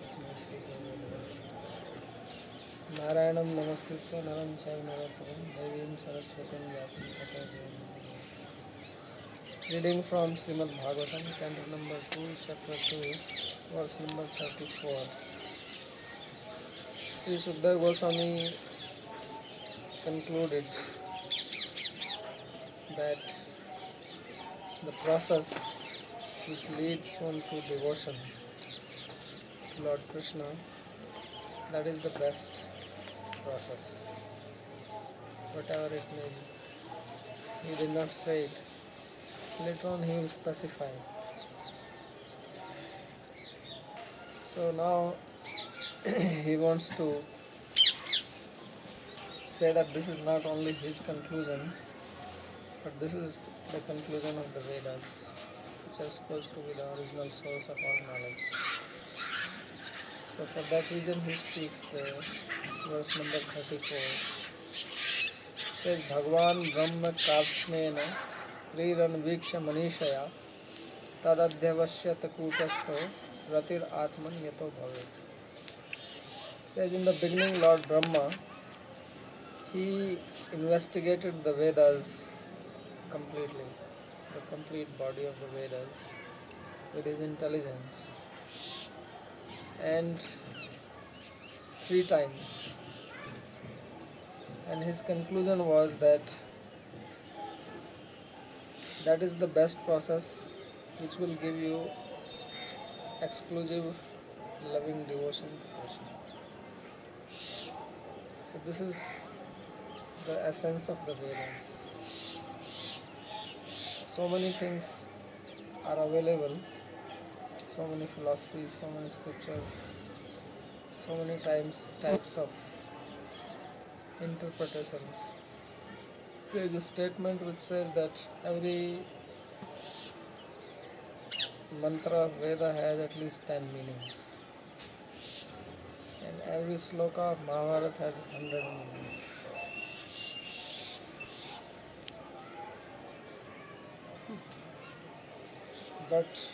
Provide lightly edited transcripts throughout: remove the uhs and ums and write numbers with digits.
तस्मै श्रीगुरवे नमः। नारायणं नमस्कृत्य नरं चैव नरोत्तमं देवीं सरस्वतीं व्यासं ततो जयमुदीरये। Reading from Srimad Bhagavatam, Canto number 2, chapter 2, verse number 34. Sri Sukadeva Goswami concluded that the process which leads one to devotion to Lord Krishna, that is the best process, whatever it may be. He did not say it. Later on he will specify. So now he wants to say that this is not only his conclusion, but this is the conclusion of the Vedas, which are supposed to be the original source of all knowledge. So for that reason he speaks the verse number 34. Says Bhagwan Brahma Kapsnena Triranviksha Manishaya Tadadhyavashyat Kutastho Ratir Atman Yato Bhavet. Says in the beginning Lord Brahma, he investigated the Vedas completely, the complete body of the Vedas with his intelligence, and 3 times, and his conclusion was that that is the best process which will give you exclusive loving devotion to Krishna. So this is the essence of the Vedas. So many things are available, so many philosophies, so many scriptures, so many types of interpretations. There is a statement which says that every mantra of Veda has at least 10 meanings, and every sloka of Mahabharata has 100 meanings. But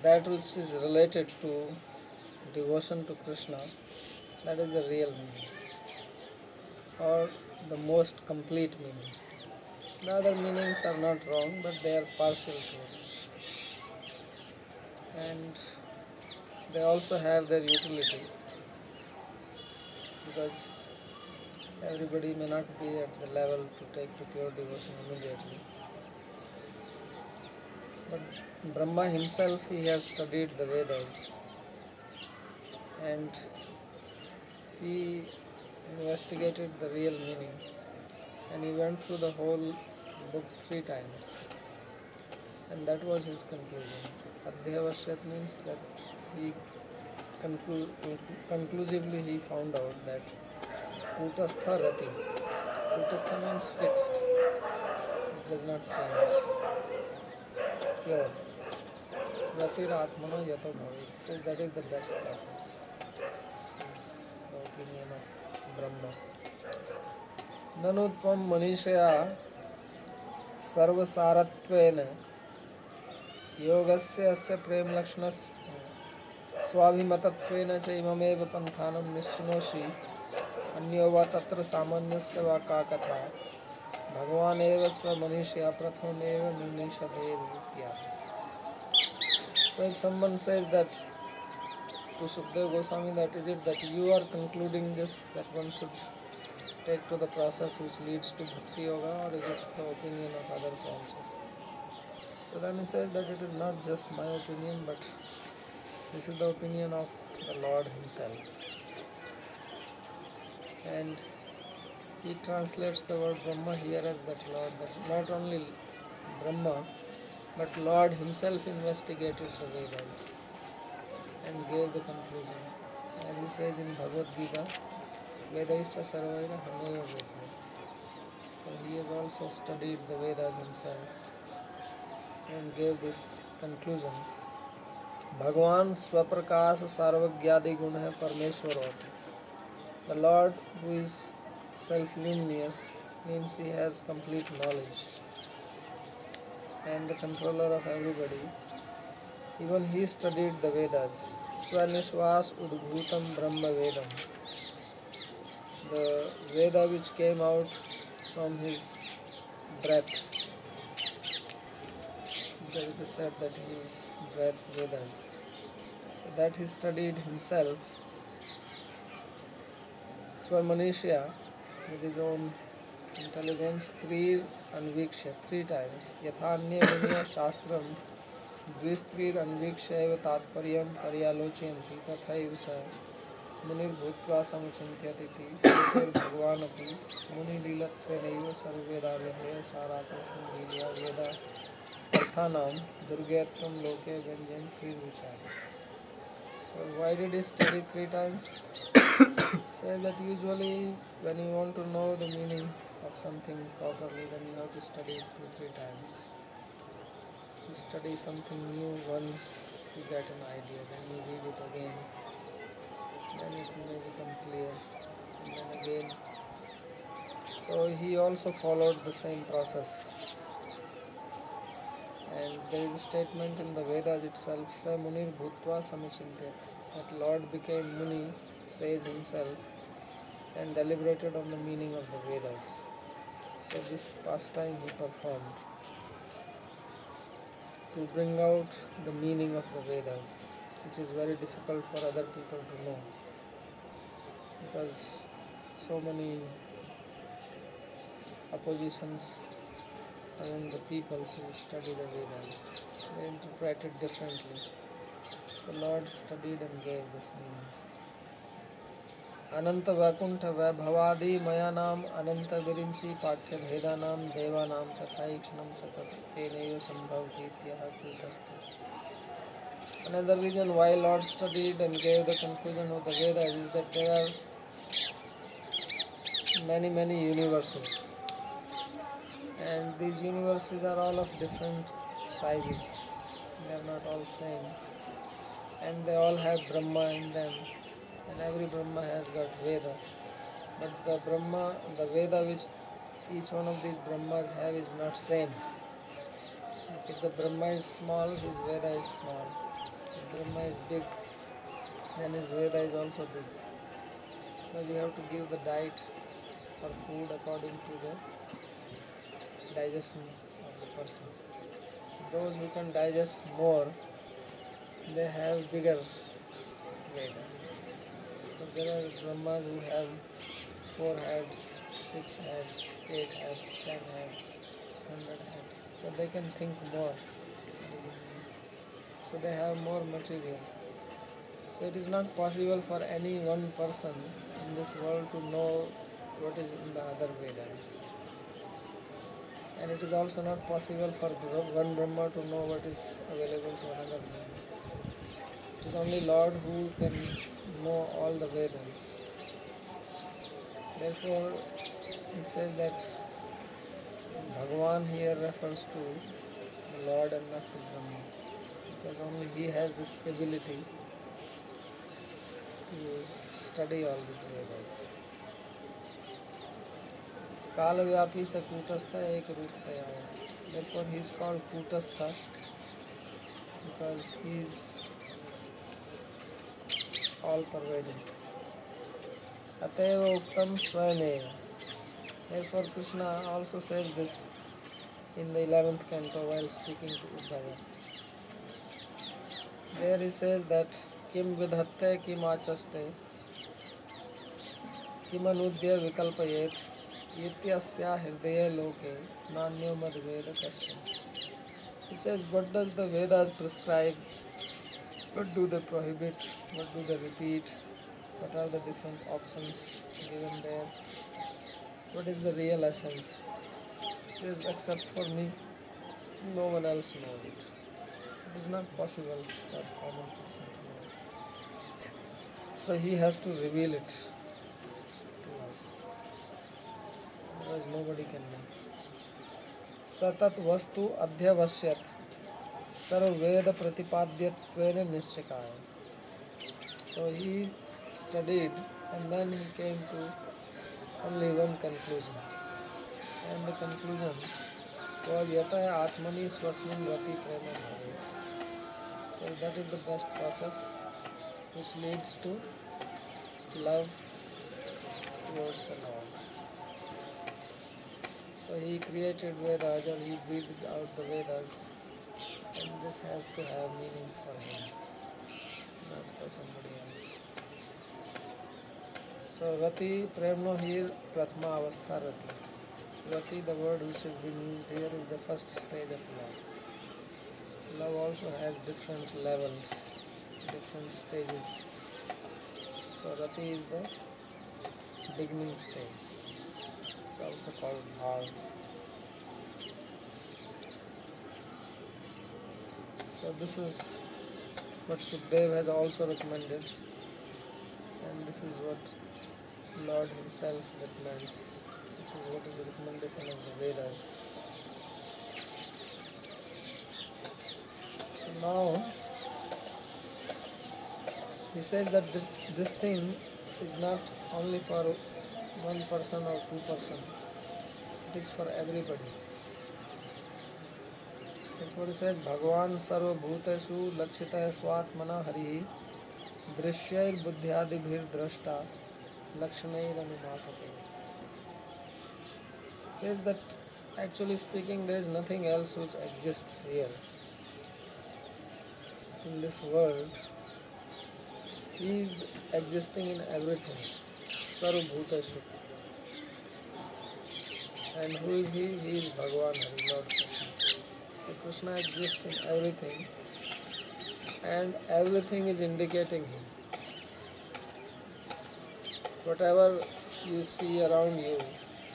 that which is related to devotion to Krishna, that is the real meaning, or the most complete meaning. The other meanings are not wrong, but they are partial truths, and they also have their utility, because everybody may not be at the level to take to pure devotion immediately. But Brahma himself, he has studied the Vedas, and he investigated the real meaning, and he went through the whole book 3 times, and that was his conclusion. Adhyavashyat means that he conclusively he found out that Kutastha Rati. Kutastha means fixed, which does not change, pure. Ratir Atmana Yato Bhavet. So that is the best process. This is the opinion of Brahma. Nanutvam Manishaya Sarvasarattvena Yogasya Asya Prem Lakshanas Swabhimatattvena cha imamev panthanam nischinoshi अन्यो वा तत्र सामान्यस्य वा का कथा भगवान एव स्वमनीषया प्रथममेव मुनीषदेव इत्यादि. So if someone says that to Sukadeva Goswami, that is it that you are concluding this, that one should take to the process which leads to bhakti yoga, or is it the opinion of others also? So then he says that it is not just my opinion, but this is the opinion of the Lord himself. And he translates the word Brahma here as that Lord, that not only Brahma, but Lord himself investigated the Vedas and gave the conclusion. As he says in Bhagavad Gita, Vedaischa sarvaira hameva vedya. So he has also studied the Vedas himself and gave this conclusion. Bhagwan swaprakash sarvagyadi guna hai parmeshwaroti. The Lord, who is self-luminous, means he has complete knowledge and the controller of everybody, Even he studied the Vedas. Svanishwas Udbhutam Brahma Vedam. The Veda which came out from his breath. Because it is said that he breathed Vedas. So that he studied himself. Swamanisha, with his own intelligence, Anviksha, 3 times. Yathanya Munya Shastram Dvistrir Anviksha eva Tatparyam Paryalochayanti Tathaiva sa Munirбhutva Samachintyatiti Sritir Bhagwan api Muni Lilatvenaiva Sarveda Vidheya Saratasham Vilya Veda Arthanam Durgatvam Loke Vyanjan Trivichara. So why did he study 3 times? Says that usually when you want to know the meaning of something properly, then you have to study it 2-3 times. You study something new once, you get an idea, then you read it again, then it may become clear, and then again. So he also followed the same process. And there is a statement in the Vedas itself, Sa Munir Bhutva Samichintyat, that Lord became Muni, says himself, and deliberated on the meaning of the Vedas. So this pastime he performed to bring out the meaning of the Vedas, which is very difficult for other people to know, because so many oppositions among the people who study the Vedas. They interpret it differently. So Lord studied and gave this meaning. Ananta Vaikuntha Vaibhavadi Mayanam Ananta Virinchi Pathya Bhedanam Devanam Tathaikshunam Satat Tenaiva Sambhavati Ityaha Kutastha. Another reason why Lord studied and gave the conclusion of the Vedas is that there are many universes, and these universes are all of different sizes. They are not all same, and they all have Brahma in them, and every Brahma has got Veda. But the Veda which each one of these Brahmas have is not same. If the Brahma is small, his Veda is small. If Brahma is big, then his Veda is also big. Because you have to give the diet or food according to the digestion of the person. Those who can digest more, they have bigger Veda. But there are Brahmas who have 4 heads, 6 heads, 8 heads, 10 heads, 100 heads. So they can think more. So they have more material. So it is not possible for any one person in this world to know what is in the other Vedas. And it is also not possible for one Brahma to know what is available to another Brahma. It is only Lord who can know all the Vedas. Therefore, he says that Bhagavan here refers to the Lord and not the Brahma, because only he has this ability to study all these Vedas. Kalavyapi sa Kutastha ek rupataya. Therefore he is called Kutastha, because he is all pervading. Ateva Uktam Swayameva. Therefore Krishna also says this in the 11th canto while speaking to Uddhava. There he says that Kim vidhatte kim achaste kim anudya vikalpayet ityasya hirdaya loke nanyo mad veda kaschan. He says, what does the Vedas prescribe? What do they prohibit? What do they repeat? What are the different options given there? What is the real essence? He says, except for me, no one else knows it. It is not possible for a common person to know. So he has to reveal it to us. Otherwise nobody can know. Satat vastu adhyavasyat sarvveda pratipadyattvena nischakaya. So he studied and then he came to only one conclusion. And the conclusion was yataya atmani swasmin rati prema bhavet. So that is the best process which leads to love towards the Lord. So he created Vedas or he breathed out the Vedas, and this has to have meaning for him, not for somebody else. So Rati Premno here Prathma Avastha Rati. Rati, the word which has been used here, is the first stage of love. Love also has different levels, different stages. So Rati is the beginning stage. It's also called Bhav. So this is what Sukdev has also recommended, and this is what Lord himself recommends. This is what is the recommendation of the Vedas. Now he says that this thing is not only for one person or two person, it is for everybody. Therefore he says Bhagavan sarva bhuteshu lakshitah swatmana harihi drishyayir buddhyadibhir drashta lakshanayir anumapate. Says that actually speaking there is nothing else which exists here in this world. He is existing in everything. Sarva bhuteshu. And who is he? He is Bhagavan Hari, Lord Krishna. So Krishna exists in everything, and everything is indicating him. Whatever you see around you,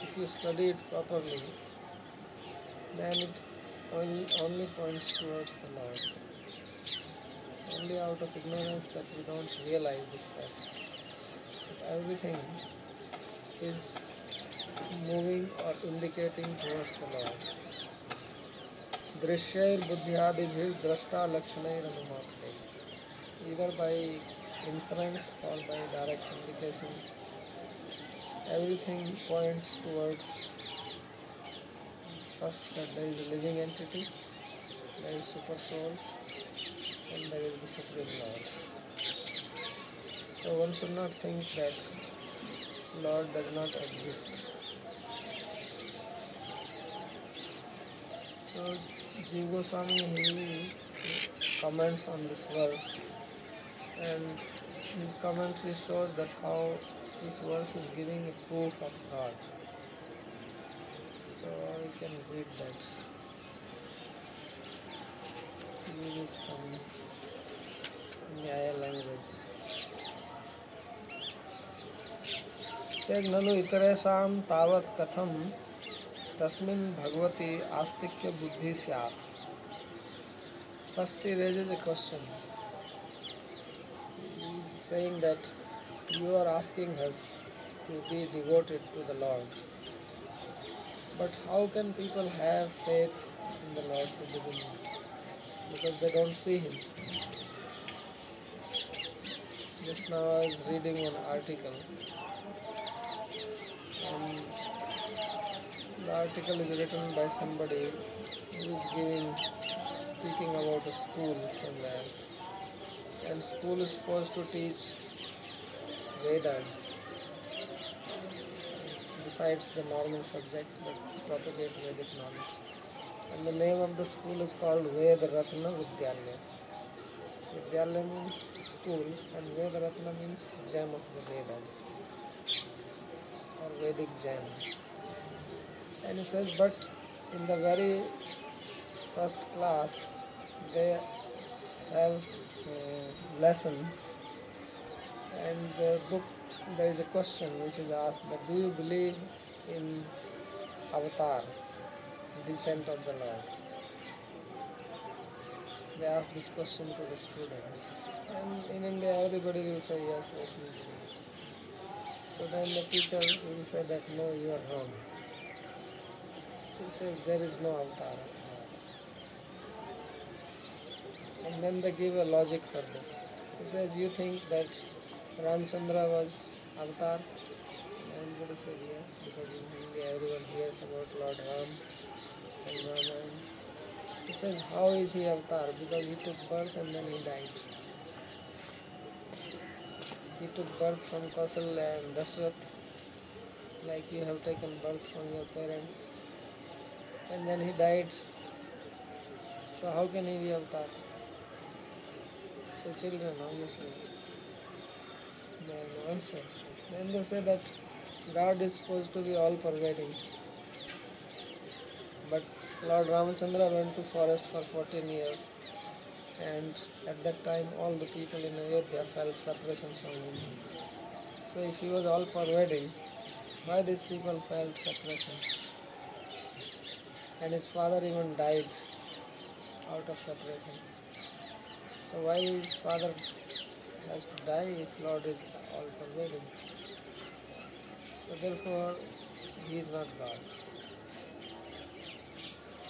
if you study it properly, then it only points towards the Lord. It's only out of ignorance that we don't realize this fact. But everything is moving or indicating towards the Lord. Drishyayir buddhyadibhir drashta lakshanayir anumapate. Either by inference or by direct indication, everything points towards first that there is a living entity, there is super soul, and there is the Supreme Lord. So one should not think that Lord does not exist. So Jiva Goswami, he comments on this verse, and his commentary shows that how this verse is giving a proof of God. So you can read that. He uses some Nyaya language. Says Nanu itaresam tavat katham tasmin bhagavati astikya buddhi syat. First he raises a question. He is saying that you are asking us to be devoted to the Lord. But how can people have faith in the Lord to begin with? Because they don't see Him. Just now I was reading an article, and the article is written by somebody who is speaking about a school somewhere, and school is supposed to teach Vedas besides the normal subjects, but propagate Vedic knowledge. And the name of the school is called Ved Ratna Vidyalaya. Vidyalaya means school, and Ved Ratna means gem of the Vedas, or Vedic gem. And he says, but in the very first class, they have lessons, and the book, there is a question which is asked that do you believe in avatar, descent of the Lord? They ask this question to the students, and in India everybody will say yes, yes we believe. So then the teacher will say that no, you are wrong. He says there is no avatar. And then they give a logic for this. He says, you think that Ramchandra was avatar? And everybody said yes, because in India everyone hears about Lord Ram and Ramayana. He says, how is he avatar? Because he took birth and then he died. He took birth from Kausalya and Dashrath, like you have taken birth from your parents, and then he died. So how can he be avatar? So children, obviously, they have no answer. Then they say that God is supposed to be all-pervading. But Lord Ramachandra went to forest for 14 years, and at that time all the people in Ayodhya felt separation from him. So if he was all-pervading, why these people felt separation? And his father even died out of separation. So why his father has to die if Lord is all-pervading? So therefore, he is not God.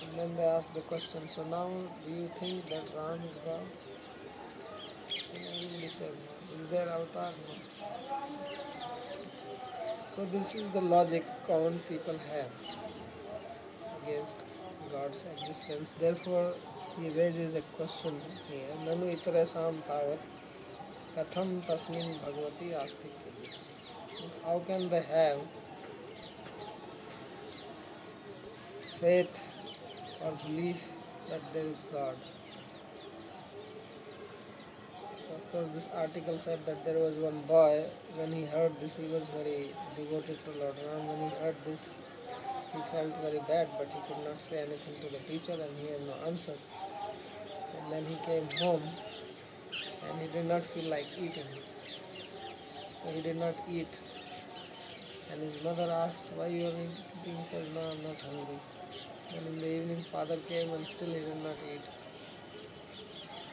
And then they ask the question, so now do you think that Ram is God? And everybody said no. Is there avatar? No. So this is the logic common people have against God's existence. Therefore, he raises a question here. Nanu itarasam tavat katham tasmin bhagavati astikya. How can they have faith or belief that there is God? So of course this article said that there was one boy, when he heard this he was very devoted to Lord Ram. When he heard this he felt very bad, but he could not say anything to the teacher and he has no answer. And then he came home and he did not feel like eating. So he did not eat. And his mother asked, why you are not eating? He says, no, I am not hungry. And in the evening father came and still he did not eat.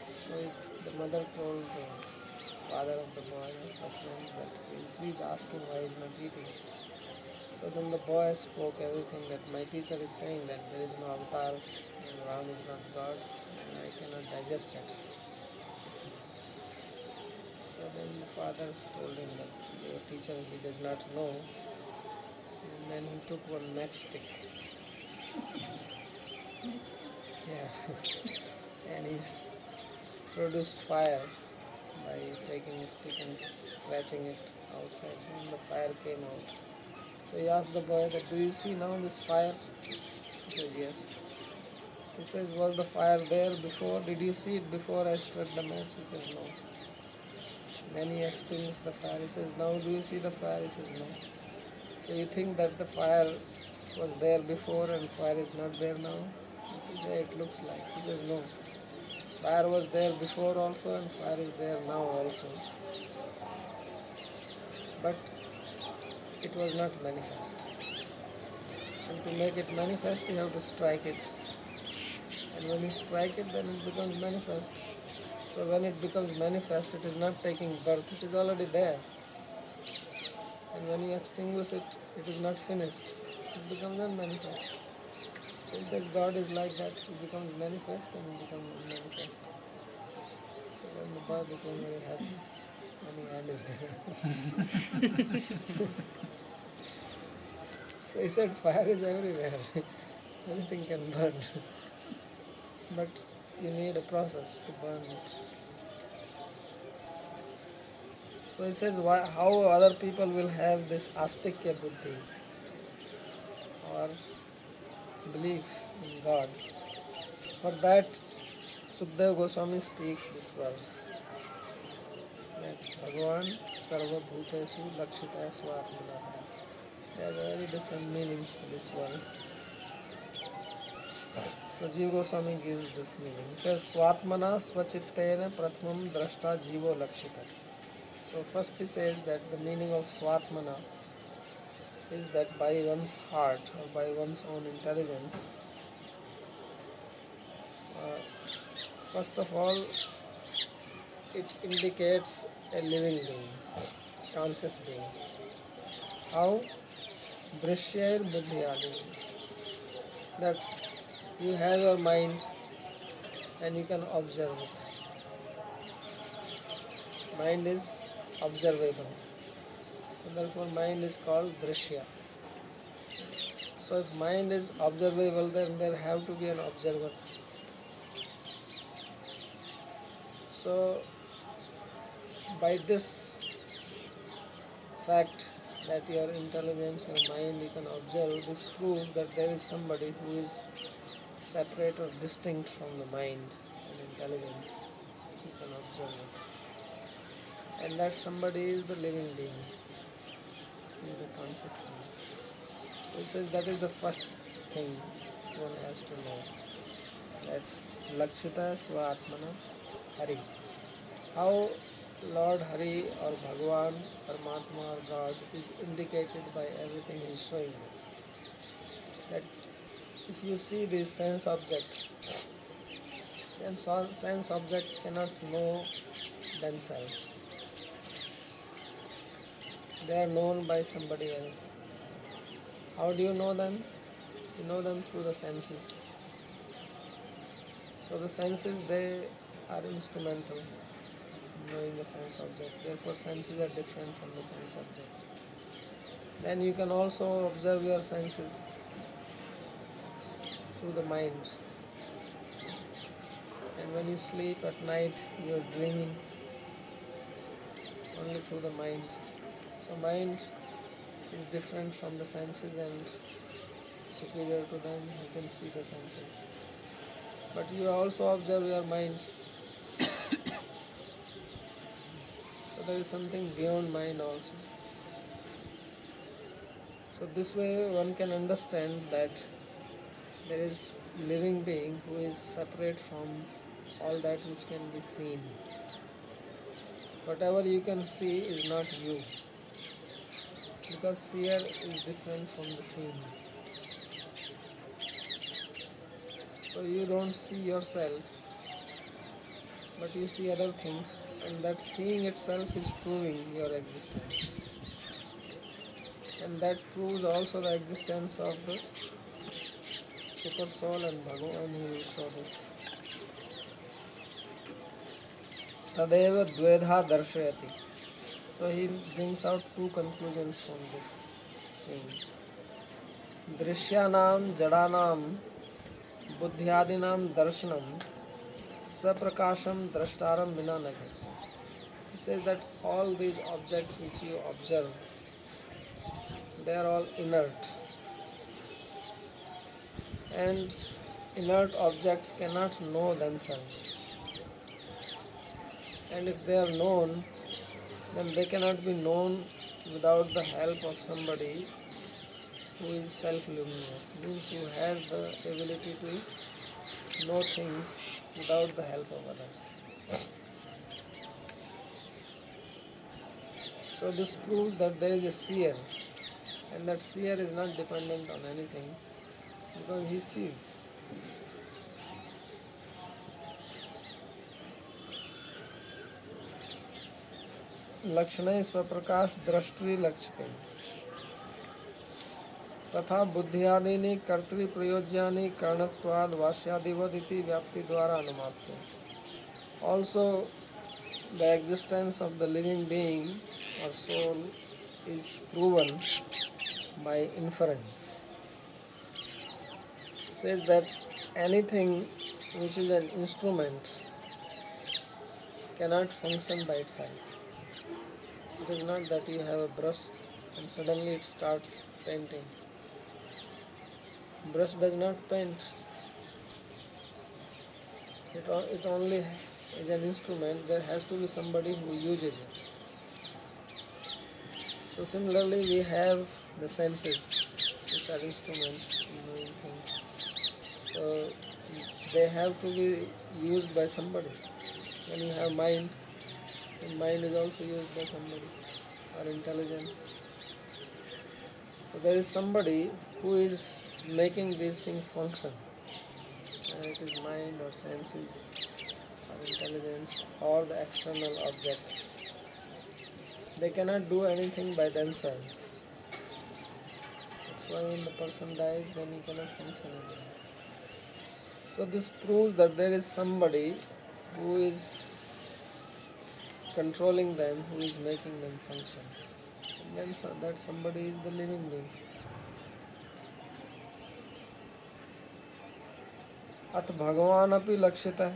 So the mother told the father of the boy, husband, that please ask him why he is not eating. So then the boy spoke everything, that my teacher is saying that there is no avatar, and Ram is not God, and I cannot digest it. So then the father told him that your teacher, he does not know. And then he took one matchstick. Yeah. And he produced fire by taking a stick and scratching it outside. Then the fire came out. So he asked the boy that, do you see now this fire? He said, yes. He says, was the fire there before? Did you see it before I struck the match? He says, no. Then he extinguished the fire. He says, now do you see the fire? He says, no. So you think that the fire was there before and fire is not there now? He says, yeah, it looks like. He says, no. Fire was there before also and fire is there now also. But it was not manifest. And to make it manifest, you have to strike it. And when you strike it, then it becomes manifest. So when it becomes manifest, it is not taking birth, it is already there. And when you extinguish it, it is not finished. It becomes unmanifest. So he says God is like that. He becomes manifest and he becomes unmanifest. So then the boy became very happy and he had his dinner. So he said fire is everywhere. Anything can burn. But you need a process to burn it. So he says, how other people will have this astikya buddhi or belief in God. For that, Sukadeva Goswami speaks this verse, that Bhagavan Sarva Bhutesu Lakshita Swatmana. There are very different meanings to this verse. So Jiva Goswami gives this meaning. He says, Swatmana Swachittena Pratmam Drashta Jivo Lakshita. So first he says that the meaning of Swatmana is that by one's heart or by one's own intelligence, first of all, it indicates a living being, conscious being. How? Drishyair buddhiyadi. That you have your mind and you can observe it. Mind is observable. So therefore mind is called drishya. So if mind is observable, then there have to be an observer. So by this fact that your intelligence, your mind, you can observe, this proves that there is somebody who is separate or distinct from the mind and intelligence. You can observe it. And that somebody is the living being, is the conscious being. So he says that is the first thing one has to know, that Lakshita Svatmana Hari. How Lord Hari or Bhagavan, Paramatma or God is indicated by everything he is showing us. That if you see these sense objects, then sense objects cannot know themselves. They are known by somebody else. How do you know them? You know them through the senses. So the senses, they are instrumental in knowing the sense object. Therefore senses are different from the sense object. Then you can also observe your senses through the mind. And when you sleep at night, you are dreaming only through the mind. So mind is different from the senses and superior to them. You can see the senses. But you also observe your mind. So there is something beyond mind also. So this way one can understand that there is living being who is separate from all that which can be seen. Whatever you can see is not you, because seer is different from the seen. So you don't see yourself, but you see other things, and that seeing itself is proving your existence. And that proves also the existence of the super soul and Bhagavan who will show this. Tadeva dvedha darshayati. So he brings out two conclusions from this saying. Drishyanam jadanam buddhyadinam darshanam swaprakasham drashtaram vina nagati. He says that all these objects which you observe, they are all inert. And inert objects cannot know themselves. And if they are known, then they cannot be known without the help of somebody who is self-luminous, means who has the ability to know things without the help of others. So this proves that there is a seer, and that seer is not dependent on anything because he sees. लक्षणे स्वप्रकाश दृष्टि लक्ष्य तथा बुद्धियादीनि कर्तृप्रयोज्यानि कारणत्वाद वास्यादिवद इति व्याप्ति द्वारा अनुमाप्ते. Also, the existence of the living being or soul is proven by inference. It says that anything which is an instrument cannot function by itself. It is not that you have a brush and suddenly it starts painting. Brush does not paint. It only is an instrument. There has to be somebody who uses it. So similarly we have the senses, which are instruments in knowing things. So they have to be used by somebody. When you have mind, then mind is also used by somebody, or intelligence. So there is somebody who is making these things function. And it is mind or senses or intelligence or the external objects. They cannot do anything by themselves. That's why when the person dies, then he cannot function anymore. So this proves that there is somebody who is controlling them, who is making them function. And then that somebody is the living being. अथ भगवान अपि लक्षितः.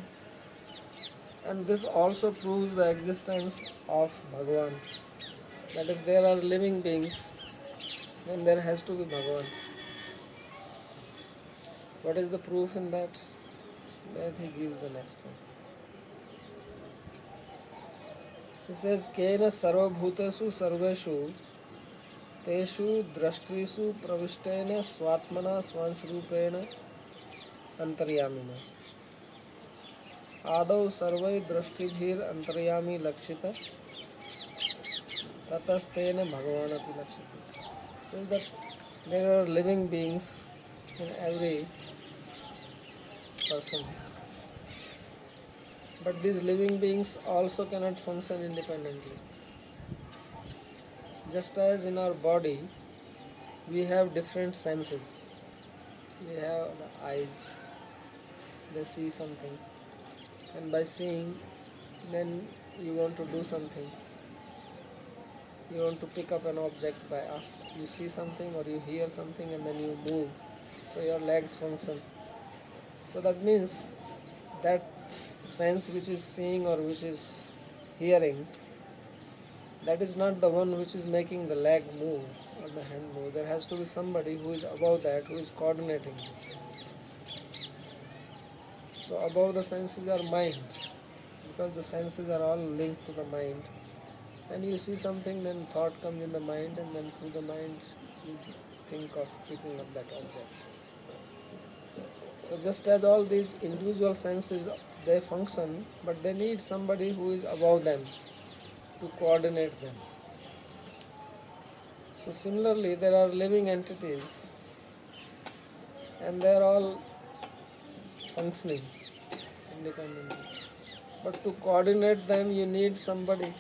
And this also proves the existence of Bhagavan. That if there are living beings, then there has to be Bhagavan. What is the proof in that? That he gives the next one. He says, Kena sarvabhutesu sarveshu teshu drashtrisu pravishtena swatmana swansrupena antaryamina. Adau sarvai drashtibhir antaryami lakshita tatastena bhagavanapi lakshita. Says that there are living beings in every person. But these living beings also cannot function independently. Just as in our body, we have different senses. We have the eyes, they see something, and by seeing, then you want to do something. You want to pick up an object by you see something or you hear something and then you move. So your legs function. So that means that sense which is seeing or which is hearing, that is not the one which is making the leg move or the hand move. There has to be somebody who is above that, who is coordinating this. So above the senses are mind, because the senses are all linked to the mind. And you see something, then thought comes in the mind, and then through the mind you think of picking up that object. So just as all these individual senses, they function, but they need somebody who is above them to coordinate them. So similarly, there are living entities and they are all functioning independently. But to coordinate them, you need somebody.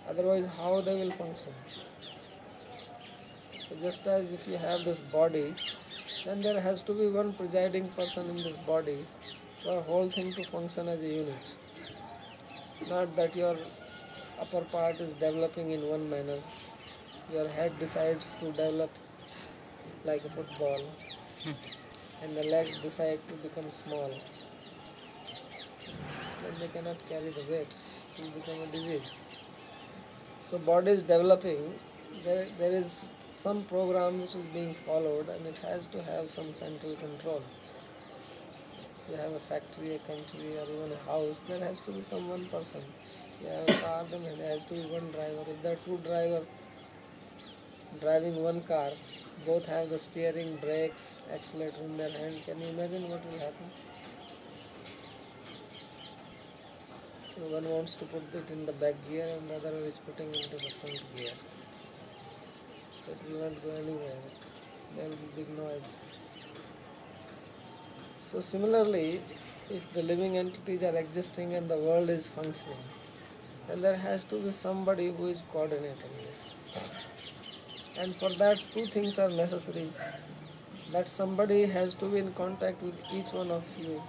Otherwise, how they will function? So just as if you have this body, then there has to be one presiding person in this body for the whole thing to function as a unit. Not that your upper part is developing in one manner. Your head decides to develop like a football and the legs decide to become small. Then they cannot carry the weight. It will become a disease. So body is developing. There is some program which is being followed and it has to have some central control. If you have a factory, a country or even a house, there has to be some one person. If you have a car, then there has to be one driver. If there are two drivers driving one car, both have the steering, brakes, accelerator in their hand, can you imagine what will happen? So one wants to put it in the back gear and the other is putting it into the front gear. So it will not go anywhere. There will be big noise. So similarly, if the living entities are existing and the world is functioning, then there has to be somebody who is coordinating this. And for that, two things are necessary. That somebody has to be in contact with each one of you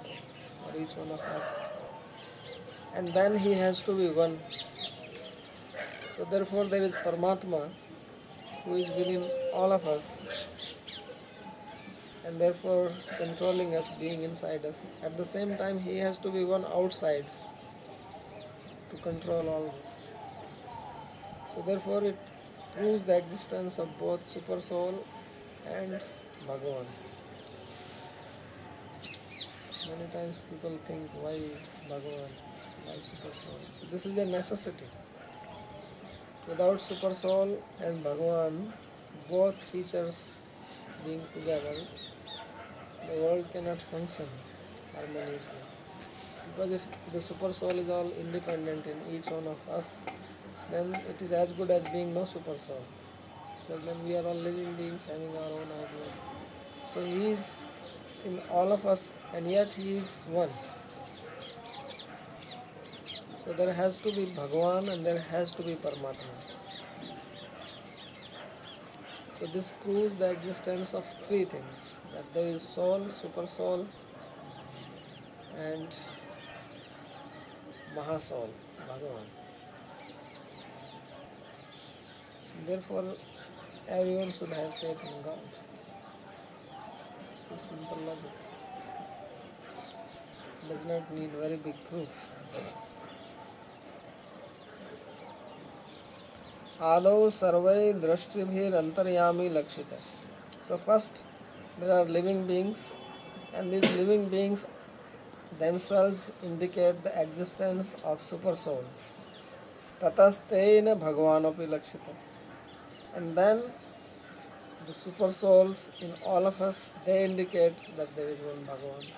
or each one of us. And then he has to be one. So therefore there is Paramatma who is within all of us and therefore controlling us, being inside us. At the same time he has to be one outside to control all this. So therefore it proves the existence of both Super Soul and Bhagavan. Many times people think, why Bhagavan, why Super Soul? This is a necessity. Without Super Soul and Bhagavan, both features being together, the world cannot function harmoniously. Because if the Super Soul is all independent in each one of us, then it is as good as being no Super Soul. Because then we are all living beings having our own ideas. So he is in all of us and yet he is one. So there has to be Bhagavan and there has to be Paramatma. So this proves the existence of three things. That there is soul, super soul and Mahasoul, Bhagavan. Therefore everyone should have faith in God. It's the simple logic. does not need very big proof. Adau sarvai drashtribhir antaryami lakshita. So first there are living beings, and these living beings themselves indicate the existence of super soul. Tatastena bhagavanopi lakshita. And then the super souls in all of us, they indicate that there is one Bhagavan.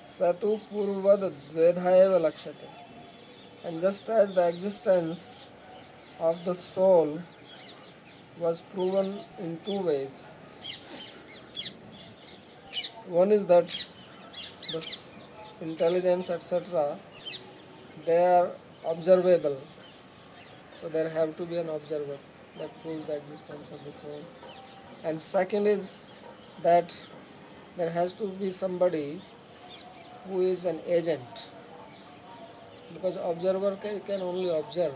Satu purvad dvedhaeva lakshate. And just as the existence of the soul was proven in two ways. One is that the intelligence, etc., they are observable. So there have to be an observer that proves the existence of the soul. And second is that there has to be somebody who is an agent, because observer can only observe,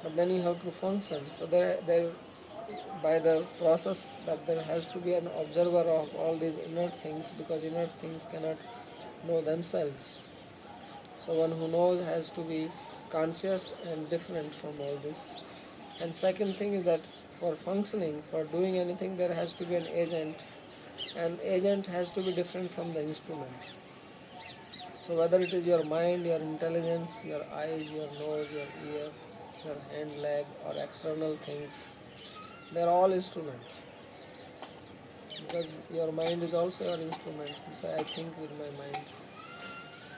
but then you have to function. So there by the process that there has to be an observer of all these inert things, because inert things cannot know themselves. So one who knows has to be conscious and different from all this. And second thing is that for functioning, for doing anything, there has to be an agent, and agent has to be different from the instrument. So whether it is your mind, your intelligence, your eyes, your nose, your ear, your hand, leg, or external things, they are all instruments. Because your mind is also your instrument. You say, I think with my mind,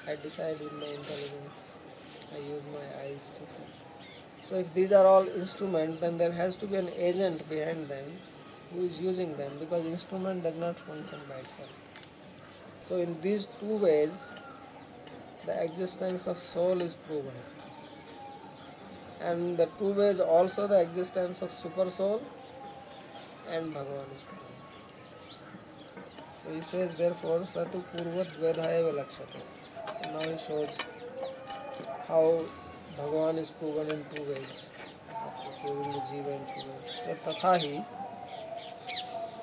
I decide with my intelligence, I use my eyes to see. So if these are all instruments, then there has to be an agent behind them who is using them, because instrument does not function by itself. So in these two ways, the existence of soul is proven. And the two ways also the existence of super soul and Bhagavan is proven. So he says, therefore, Satu Purvat Vedhayava Lakshate. And now he shows how Bhagavan is proven in two ways, after proving the Jiva in two ways. So Tathahi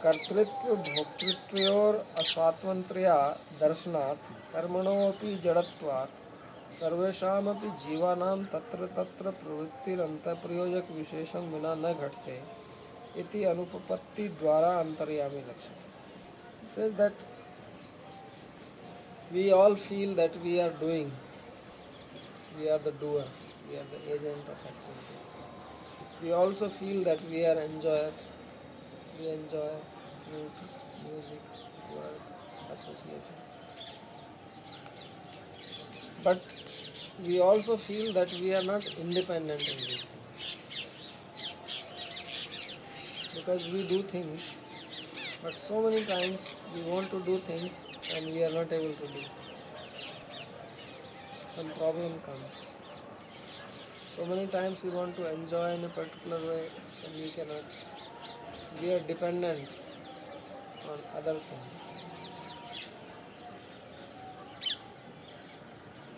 कर्तृत्व भोक्तृत्वयोर अस्वातंत्र्या दर्शनात् कर्मणोपि जड़त्वात् सर्वेषामपि जीवानां तत्र तत्र प्रवृत्तिरन्तःप्रयोजक विशेषं विना न घटते इति अनुपपत्ति द्वारा अंतर्यामी लक्ष्यते. Says that we all feel that we are doing, we are the doer, we are the agent of activities. We also feel that we are enjoyer, we enjoy food, music, work, association. But we also feel that we are not independent in these things. Because we do things, but so many times we want to do things and we are not able to do. Some problem comes. So many times we want to enjoy in a particular way and we cannot. We are dependent on other things.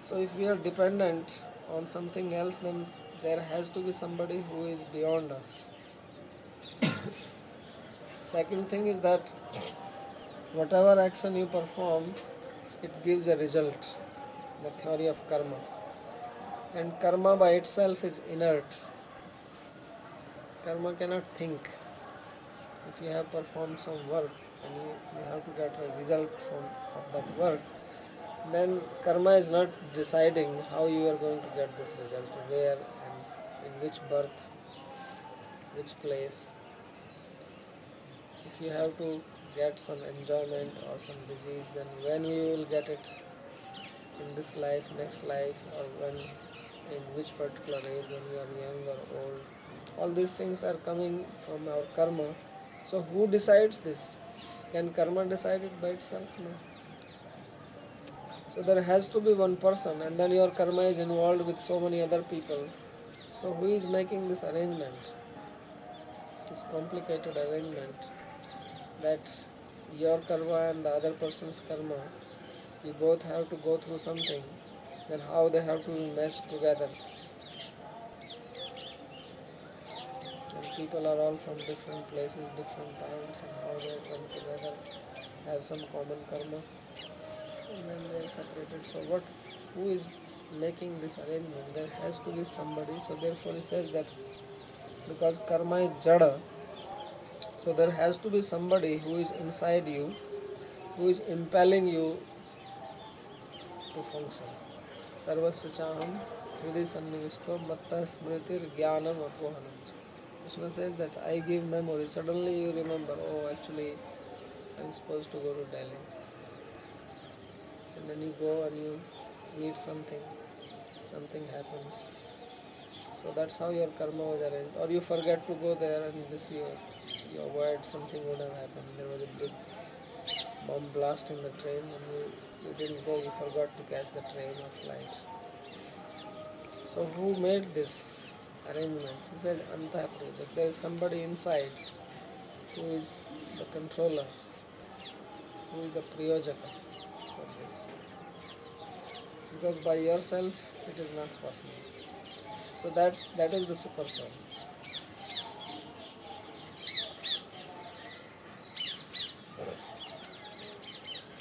So if we are dependent on something else, then there has to be somebody who is beyond us. Second thing is that whatever action you perform, it gives a result. The theory of karma. And karma by itself is inert. Karma cannot think. If you have performed some work and you have to get a result of that work, then karma is not deciding how you are going to get this result, where and in which birth, which place. If you have to get some enjoyment or some disease, then when you will get it, in this life, next life, or when, in which particular age, when you are young or old. All these things are coming from our karma. So who decides this? Can karma decide it by itself? No. So there has to be one person, and then your karma is involved with so many other people. So who is making this arrangement? This complicated arrangement that your karma and the other person's karma, you both have to go through something, then how they have to mesh together. And people are all from different places, different times, and how they come together. have some common karma, and then they are separated. So who is making this arrangement? There has to be somebody. So therefore he says that because karma is jada, so there has to be somebody who is inside you, who is impelling you to function. Sarvasya chaham hridhi sannivishto matta smritir jnanam apohanam. Krishna says that I give memory. Suddenly you remember, oh, actually I'm supposed to go to Delhi. And then you go and you need something happens. So that's how your karma was arranged. Or you forget to go there, and this you avoid something would have happened. There was a big bomb blast in the train, and you didn't go, you forgot to catch the train or flight. So who made this arrangement? He says Antah Project. There is somebody inside who is the controller, who is the Priyojaka for this. Because by yourself it is not possible. So that is the super soul.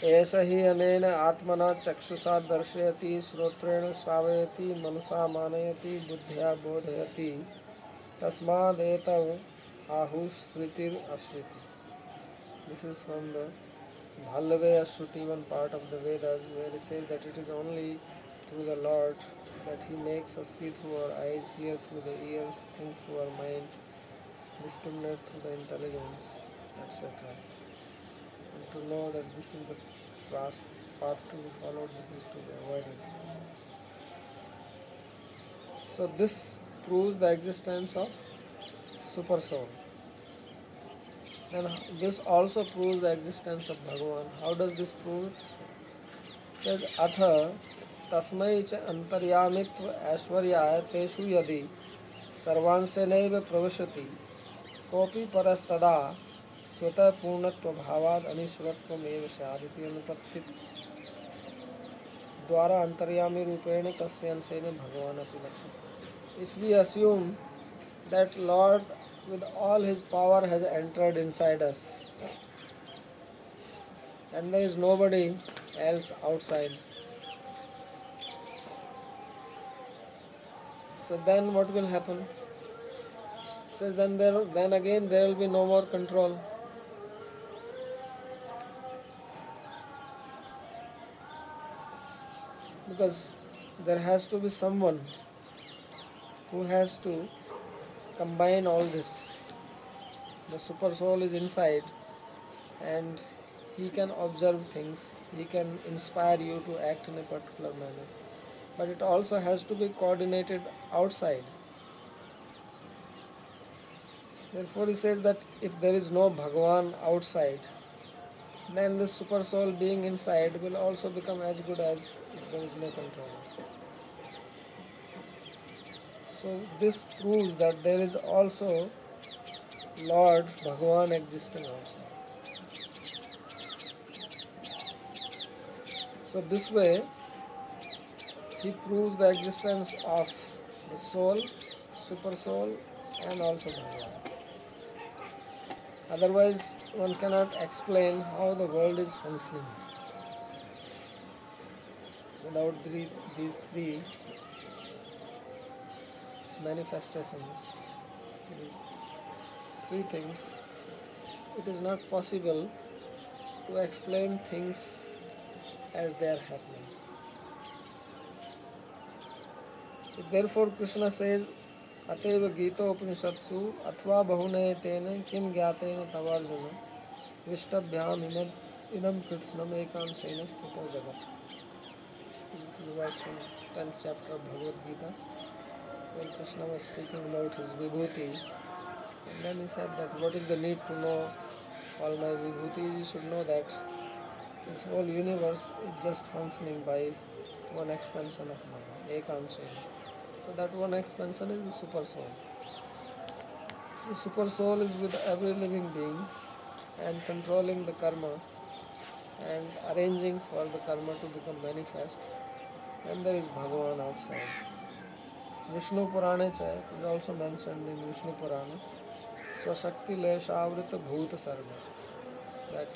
एष हि अनेन आत्मना चक्षुषा दर्शयति, श्रोत्रेण श्रावयति, मनसा मानयति, बुद्ध्या बोधयति, तस्मादेतव आहुः श्रुतिर अश्रुति. This is from the Bhallave Ashruti, one part of the Vedas, where it says that it is only through the Lord that He makes us see through our eyes, hear through the ears, think through our mind, discriminate through the intelligence, etc. And to know that this is the path to be followed, this is to be avoided. So this proves the existence of super soul. And this also proves the existence of Bhagavan. How does this prove it? It says, Atha tasmai cha antaryamitva aishwaryaya teshu yadi sarvansenaiva pravashati kopi parastada स्वतः पूर्णत्व भावाद अनिश्वरत्वम एव शादिति अनुपत्ति द्वारा अंतर्यामी रूपेण तस्य अंशेन भगवान अपि लक्ष्यते. If we assume that Lord with all His power has entered inside us and there is nobody else outside, so then what will happen? So then again there will be no more control. Because there has to be someone who has to combine all this. The super soul is inside and he can observe things, he can inspire you to act in a particular manner. But it also has to be coordinated outside. Therefore he says that if there is no Bhagavan outside, then the super soul being inside will also become as good as if there is no controller. So this proves that there is also Lord Bhagavan existing outside. So this way he proves the existence of the soul, super soul, and also Bhagavan. Otherwise, one cannot explain how the world is functioning without these three manifestations, these three things. It is not possible to explain things as they are happening. So therefore Krishna says, अतएव गीतोपनिषत्सु अथवा बहुनयतेन किम ज्ञातेन तवार्जुन विष्टभ्याम इदम कृत्स्नम एकांशेन स्थितो जगत. This is verse from 10th chapter of Bhagavad Gita, when Krishna was speaking about his vibhutis, and then he said that what is the need to know all my vibhutis? You should know that this whole universe is just functioning by one expansion of mind, ekanshena. So that one expansion is the super soul. See, super soul is with every living being and controlling the karma and arranging for the karma to become manifest. Then there is Bhagavan outside. Vishnu Purana cha, it is also mentioned in Vishnu Purana, Swashakti Leshavrita Bhuta Sarva, that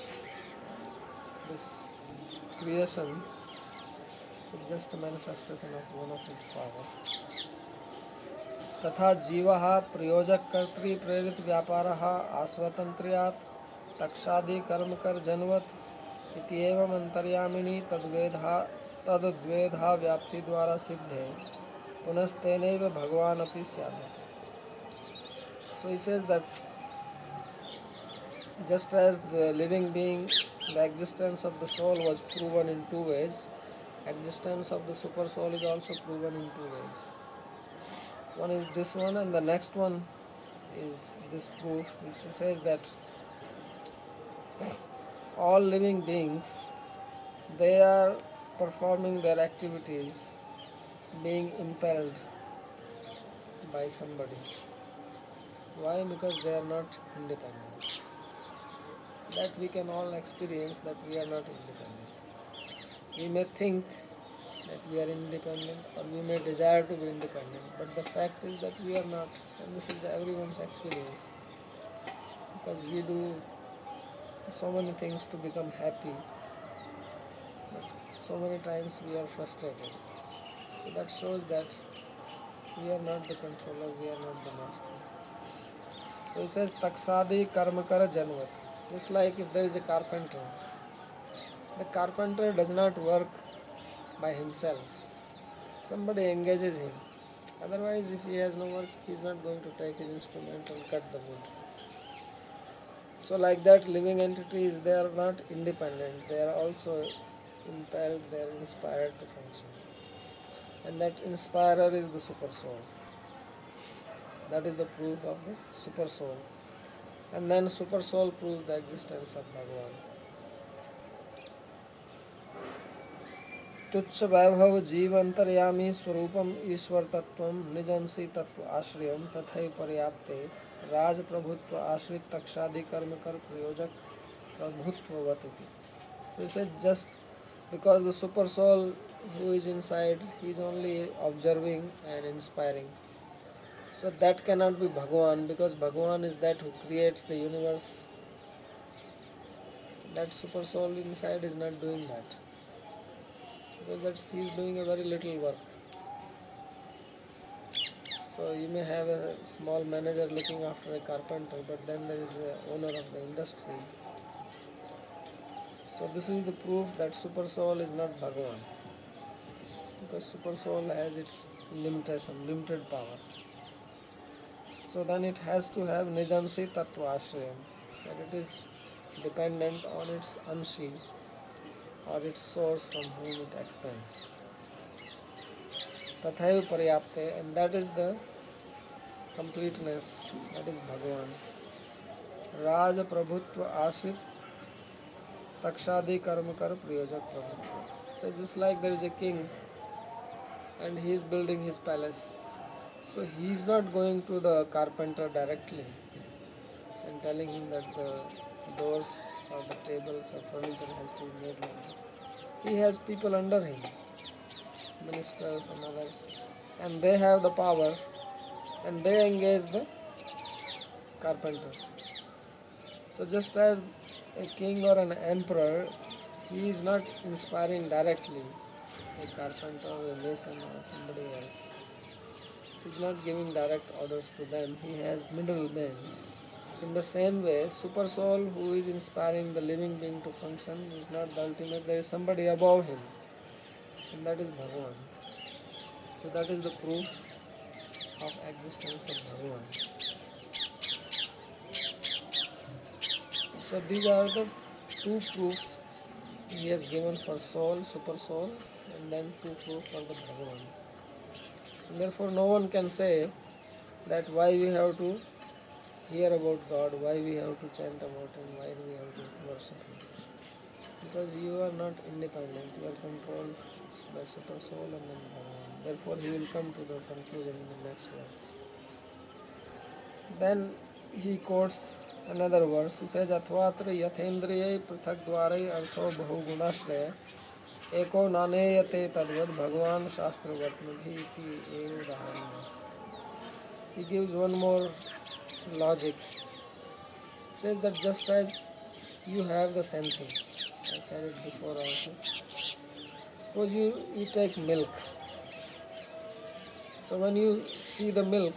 this creation is just a manifestation of one of his power. तथा जीवः प्रयोजक कर्तृ प्रेरित व्यापारः आस्वतंत्र्यात् तक्षादि कर्म कर जनवत इत्येवम् अंतर्यामिनी तद्वेधा व्याप्ति द्वारा सिद्धे पुनस्तेनैव भगवान अपि स्यादते. So he says that just as the living being, the existence of the soul was proven in two ways, existence of the super soul is also proven in two ways. One is this one, and the next one is this proof, which says that all living beings, they are performing their activities being impelled by somebody. Why? Because they are not independent. That we can all experience, that we are not independent. We may think that we are independent, or we may desire to be independent, but the fact is that we are not, and this is everyone's experience, because we do so many things to become happy, but so many times we are frustrated. So that shows that we are not the controller, we are not the master. So he says, taksadi karmakara janvat. Just like if there is a carpenter, the carpenter does not work by himself. Somebody engages him. Otherwise, if he has no work, he is not going to take his instrument and cut the wood. So like that, living entities, they are not independent. They are also impelled, they are inspired to function. And that inspirer is the super soul. That is the proof of the super soul. And then super soul proves the existence of Bhagavan. तुच्छ वैभव जीव अंतर्यामी स्वरूपम ईश्वर तत्वम निजंसी तत्व आश्रयम तथैव पर्याप्ते राज प्रभुत्व आश्रित तक्षादि कर्म कर प्रयोजक प्रभुत्ववती. So he said, just because the super soul who is inside, he is only observing and inspiring. So that cannot be Bhagavan, because Bhagavan is that who creates the universe. That super soul inside is not doing that, because that she is doing a very little work. So you may have a small manager looking after a carpenter, but then there is a owner of the industry. So this is the proof that super soul is not Bhagavan, because super soul has its limitation, limited power. So then it has to have Nijansi Tattva Ashrayam, that it is dependent on its Anshi or its source from whom it expands. Tathaiv Paryapte, and that is the completeness, that is Bhagavan. Raja Prabhutva Ashrit Takshadi Karmakar Priyojak Prabhutva. So just like there is a king and he is building his palace, so he is not going to the carpenter directly and telling him that the doors or the tables or furniture has to be made like this. He has people under him, ministers and others, and they have the power and they engage the carpenter. So just as a king or an emperor, he is not inspiring directly a carpenter or a mason or somebody else. He is not giving direct orders to them. He has middlemen. In the same way, super soul who is inspiring the living being to function is not the ultimate. There is somebody above him, and that is Bhagavan. So that is the proof of existence of Bhagavan. So these are the two proofs he has given for soul, super soul, and then two proofs for the Bhagavan. And therefore no one can say that why we have to hear about God, why we have to chant about Him, why do we have to worship Him. Because you are not independent, you are controlled by super soul and then Bhagavan. Therefore he will come to the conclusion in the next verse. Then he quotes another verse. He says, Athvatra yathendriye prithak dvarai artho bahugunashraya eko naneyate tadvad bhagavan shastra vatmabhi iti eva dharanam. He gives one more logic. He says that just as you have the senses, I said it before also. Suppose you take milk. So when you see the milk,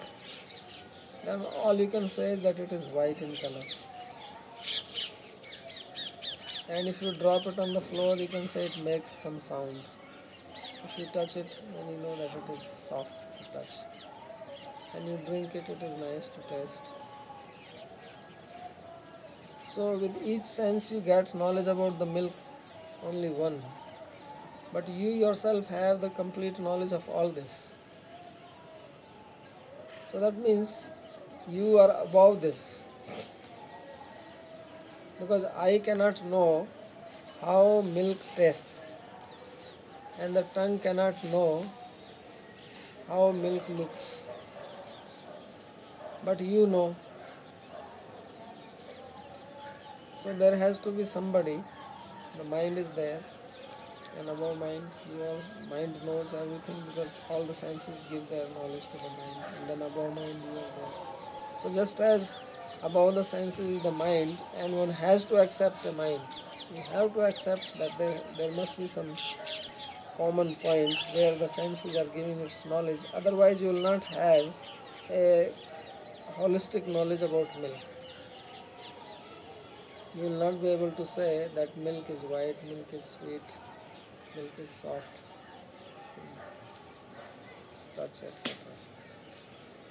then all you can say is that it is white in color. And if you drop it on the floor, you can say it makes some sound. If you touch it, then you know that it is soft to touch. And you drink it, it is nice to taste. So with each sense you get knowledge about the milk, only one. But you yourself have the complete knowledge of all this. So that means you are above this. Because I cannot know how milk tastes, and the tongue cannot know how milk looks. But you know. So there has to be somebody. The mind is there, and above mind, mind knows everything because all the senses give their knowledge to the mind, and then above mind you are there. So just as above the senses is the mind, and one has to accept the mind, you have to accept that there must be some common point where the senses are giving its knowledge. Otherwise, you will not have a holistic knowledge about milk. You will not be able to say that milk is white, milk is sweet, milk is soft, touch, etc.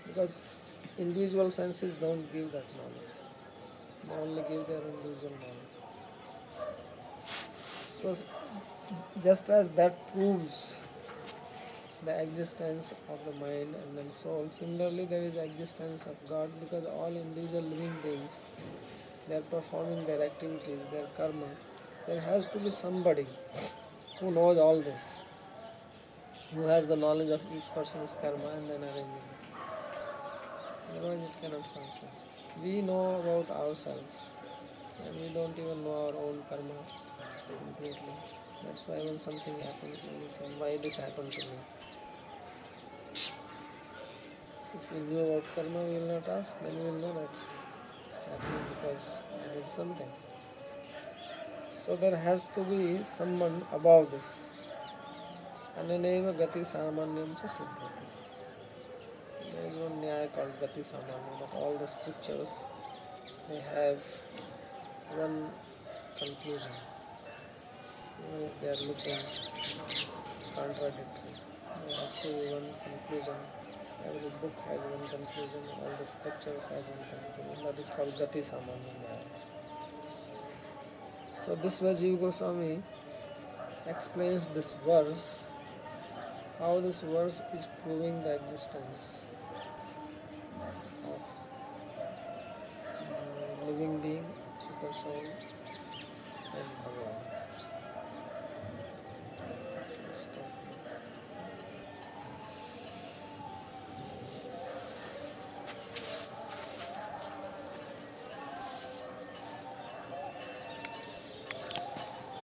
Because individual senses don't give that knowledge. They only give their individual knowledge. So just as that proves the existence of the mind and then soul, similarly there is existence of God, because all individual living beings, they are performing their activities, their karma. There has to be somebody who knows all this, who has the knowledge of each person's karma and then arranging it. Otherwise it cannot function. We know about ourselves and we don't even know our own karma completely. That's why when something happens, we think, why this happened to me? If we knew about karma, we will not ask, then we will know that it's happening because I did something. So there has to be someone above this. Ananeva gati samanyam cha siddhati. There is one nyaya called gati samanya, but all the scriptures, they have one conclusion. Even if they are looking contradictory, there has to be one conclusion. Every book has one conclusion, all the scriptures have one conclusion. That is called gati samanya nyaya. So this way Jiva Goswami explains this verse, how this verse is proving the existence of the living being, super soul, and Bhagavan.